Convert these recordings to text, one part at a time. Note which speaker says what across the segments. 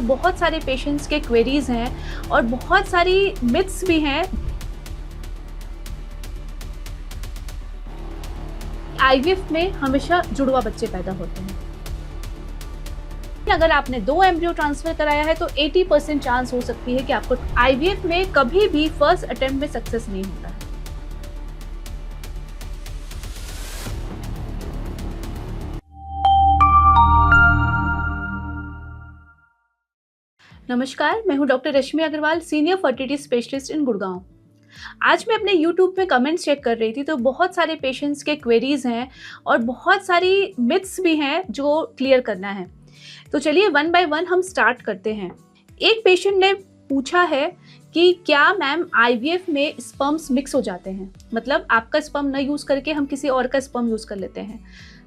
Speaker 1: बहुत सारे पेशेंट्स के क्वेरीज हैं और बहुत सारी मिथ्स भी हैं। आईवीएफ में हमेशा जुड़वा बच्चे पैदा होते हैं। अगर आपने 2 एम्ब्रियो ट्रांसफर कराया है तो 80% चांस हो सकती है कि आपको आईवीएफ में कभी भी फर्स्ट अटेम्प्ट में सक्सेस नहीं होता है। नमस्कार, मैं हूं doctor Rashmi Agarwal, senior fertility specialist in Gurgaon. आज मैं अपने YouTube में कमेंट्स चेक कर रही थी तो बहुत सारे पेशेंट्स के क्वेरीज हैं और बहुत सारी मिथ्स भी हैं जो क्लियर करना है। तो चलिए वन बाय वन हम स्टार्ट करते हैं। एक पेशेंट ने पूछा है कि क्या मैम आईवीएफ में स्पर्म्स मिक्स हो जाते हैं, मतलब आपका स्पर्म न यूज़ करके हम किसी और का स्पर्म यूज़ कर लेते हैं।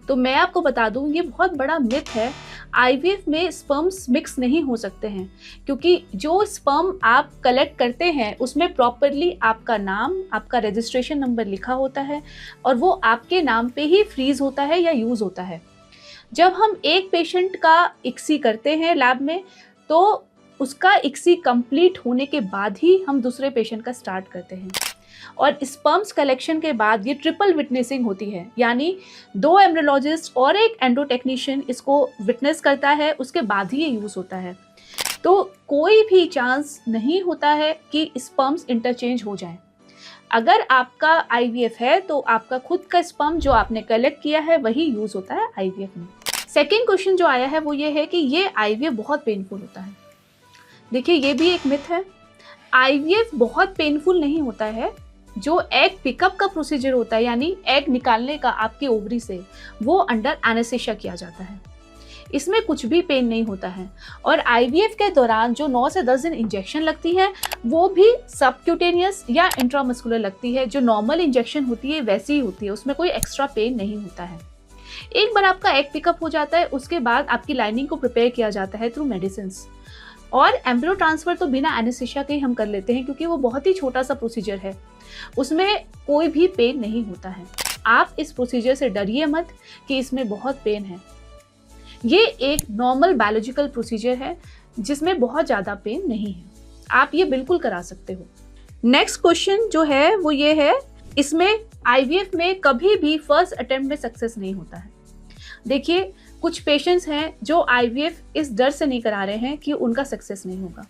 Speaker 1: तो मैं आपको बता दूं ये बहुत बड़ा मिथ है। आईवीएफ में स्पर्म्स मिक्स नहीं हो सकते हैं क्योंकि जो स्पर्म आप कलेक्ट करते हैं उसमें प्रॉपरली आपका नाम, आपका रजिस्ट्रेशन नंबर लिखा होता है और वो आपके नाम पे ही फ्रीज होता है या यूज़ होता है। जब हम एक पेशेंट का इक्सी करते हैं लैब में तो उसका इक्सी कंप्लीट होने के बाद ही हम दूसरे पेशेंट का स्टार्ट करते हैं और स्पर्म्स कलेक्शन के बाद ये ट्रिपल विटनेसिंग होती है, यानी 2 एम्ब्रियोलॉजिस्ट और एक एंडोटेक्नीशियन इसको विटनेस करता है, उसके बाद ही ये यूज़ होता है। तो कोई भी चांस नहीं होता है कि स्पर्म्स इंटरचेंज हो जाएं। अगर आपका आईवीएफ है तो आपका खुद का स्पर्म जो आपने कलेक्ट किया है वही यूज़ होता है आईवीएफ में। सेकेंड क्वेश्चन जो आया है वो ये है कि ये आईवीएफ बहुत पेनफुल होता है। देखिए ये भी एक मिथ है। आईवीएफ बहुत पेनफुल नहीं होता है। जो एग पिकअप का प्रोसीजर होता है, यानी एग निकालने का आपके ओवरी से, वो अंडर एनेस्थीसिया किया जाता है। इसमें कुछ भी पेन नहीं होता है और आईवीएफ के दौरान जो 9 से 10 दिन इंजेक्शन लगती है वो भी सबक्यूटेनियस या इंट्रामस्कुलर लगती है। जो नॉर्मल इंजेक्शन होती है वैसी ही होती है, उसमें कोई एक्स्ट्रा पेन नहीं होता है। एक बार आपका एग पिकअप हो जाता है उसके बाद आपकी लाइनिंग को प्रिपेयर किया जाता है थ्रू मेडिसिन्स। और एम्ब्रियो ट्रांसफ़र तो बिना एनेस्थीसिया के ही हम कर लेते हैं क्योंकि वो बहुत ही छोटा सा प्रोसीजर है, उसमें कोई भी पेन नहीं होता है। आप इस प्रोसीजर से डरिए मत कि इसमें बहुत पेन है। ये एक नॉर्मल बायोलॉजिकल प्रोसीजर है जिसमें बहुत ज़्यादा पेन नहीं है, आप ये बिल्कुल करा सकते हो। नेक्स्ट क्वेश्चन जो है वो ये है, इसमें आईवीएफ में कभी भी फर्स्ट अटेम्प्ट में सक्सेस नहीं होता है। देखिए कुछ पेशेंट्स हैं जो आईवीएफ इस डर से नहीं करा रहे हैं कि उनका सक्सेस नहीं होगा।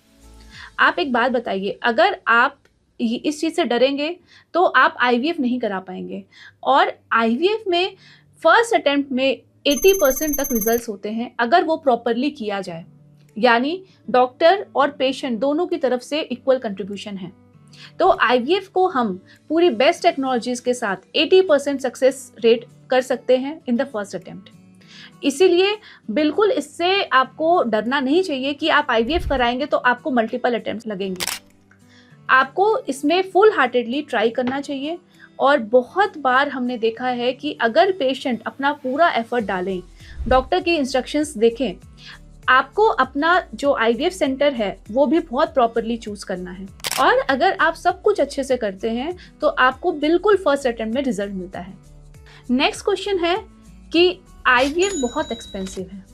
Speaker 1: आप एक बात बताइए, अगर आप इस चीज़ से डरेंगे तो आप आईवीएफ नहीं करा पाएंगे। और आईवीएफ में फर्स्ट अटेम्प्ट में 80% तक रिजल्ट्स होते हैं अगर वो प्रॉपरली किया जाए, यानी डॉक्टर और पेशेंट दोनों की तरफ से इक्वल कंट्रीब्यूशन है। तो आईवीएफ को हम पूरी बेस्ट टेक्नोलॉजीज के साथ 80% सक्सेस रेट कर सकते हैं इन द फर्स्ट अटेम्प्ट। इसीलिए बिल्कुल इससे आपको डरना नहीं चाहिए कि आप आईवीएफ कराएंगे तो आपको मल्टीपल अटेम्प्ट लगेंगे। आपको इसमें फुल हार्टेडली ट्राई करना चाहिए। और बहुत बार हमने देखा है कि अगर पेशेंट अपना पूरा एफर्ट डालें, डॉक्टर की इंस्ट्रक्शंस देखें, आपको अपना जो आईवीएफ सेंटर है वो भी बहुत प्रॉपरली चूज करना है। और अगर आप सब कुछ अच्छे से करते हैं तो आपको बिल्कुल फर्स्ट अटेम्प्ट में रिजल्ट मिलता है। नेक्स्ट क्वेश्चन है कि आईवीएफ बहुत एक्सपेंसिव है।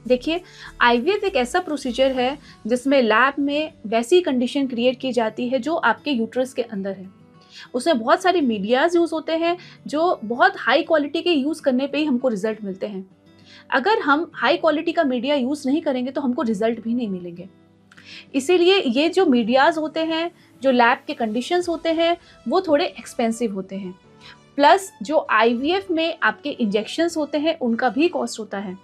Speaker 1: देखिए आईवीएफ एक ऐसा प्रोसीजर है जिसमें लैब में वैसी कंडीशन क्रिएट की जाती है जो आपके यूट्रस के अंदर है। उसमें बहुत सारे मीडियाज यूज़ होते हैं जो बहुत हाई क्वालिटी के यूज़ करने पे ही हमको रिजल्ट मिलते हैं। अगर हम हाई क्वालिटी का मीडिया यूज़ नहीं करेंगे तो हमको रिजल्ट भी नहीं मिलेंगे। इसीलिए ये जो मीडियाज होते हैं, जो लैब के कंडीशंस होते हैं, वो थोड़े एक्सपेंसिव होते हैं। प्लस जो आईवीएफ में आपके इंजेक्शंस होते हैं उनका भी कॉस्ट होता है।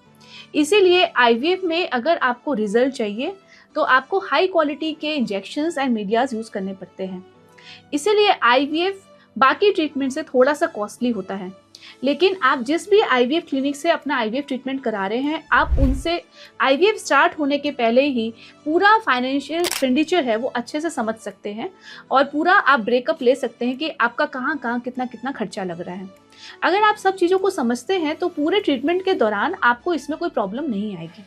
Speaker 1: इसीलिए आईवीएफ में अगर आपको रिजल्ट चाहिए तो आपको हाई क्वालिटी के इंजेक्शंस एंड मीडियाज यूज़ करने पड़ते हैं। इसीलिए आईवीएफ बाकी ट्रीटमेंट से थोड़ा सा कॉस्टली होता है। लेकिन आप जिस भी आईवीएफ क्लिनिक से अपना आईवीएफ ट्रीटमेंट करा रहे हैं, आप उनसे आईवीएफ स्टार्ट होने के पहले ही पूरा फाइनेंशियल एक्सपेंडिचर है वो अच्छे से समझ सकते हैं और पूरा आप ब्रेकअप ले सकते हैं कि आपका कहाँ कहाँ कितना कितना खर्चा लग रहा है। अगर आप सब चीज़ों को समझते हैं तो पूरे ट्रीटमेंट के दौरान आपको इसमें कोई प्रॉब्लम नहीं आएगी।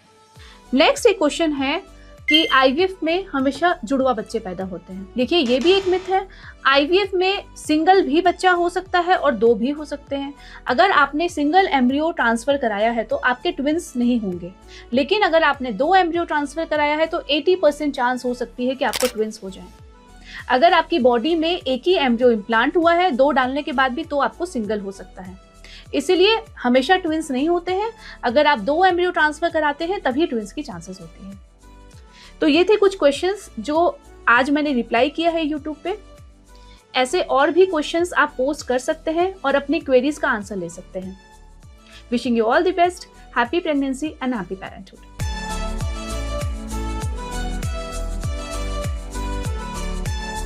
Speaker 1: नेक्स्ट एक क्वेश्चन है कि आईवीएफ में हमेशा जुड़वा बच्चे पैदा होते हैं। देखिए ये भी एक मिथ है। आईवीएफ में सिंगल भी बच्चा हो सकता है और 2 भी हो सकते हैं। अगर आपने सिंगल एम्ब्रियो ट्रांसफर कराया है तो आपके ट्विंस नहीं होंगे, लेकिन अगर आपने 2 एम्ब्रियो ट्रांसफर कराया है तो 80% चांस हो सकती है कि आपको ट्विंस हो जाएं। अगर आपकी बॉडी में एक ही एम्ब्रियो इम्प्लांट हुआ है 2 डालने के बाद भी, तो आपको सिंगल हो सकता है। इसीलिए हमेशा ट्विंस नहीं होते हैं। अगर आप 2 एम्ब्रियो ट्रांसफर कराते हैं तभी ट्विंस की चांसेस होती हैं। तो ये थे कुछ क्वेश्चंस जो आज मैंने रिप्लाई किया है यूट्यूब पे। ऐसे और भी क्वेश्चंस आप पोस्ट कर सकते हैं और अपनी क्वेरीज का आंसर ले सकते हैं। Wishing you all the best, happy pregnancy and happy parenthood.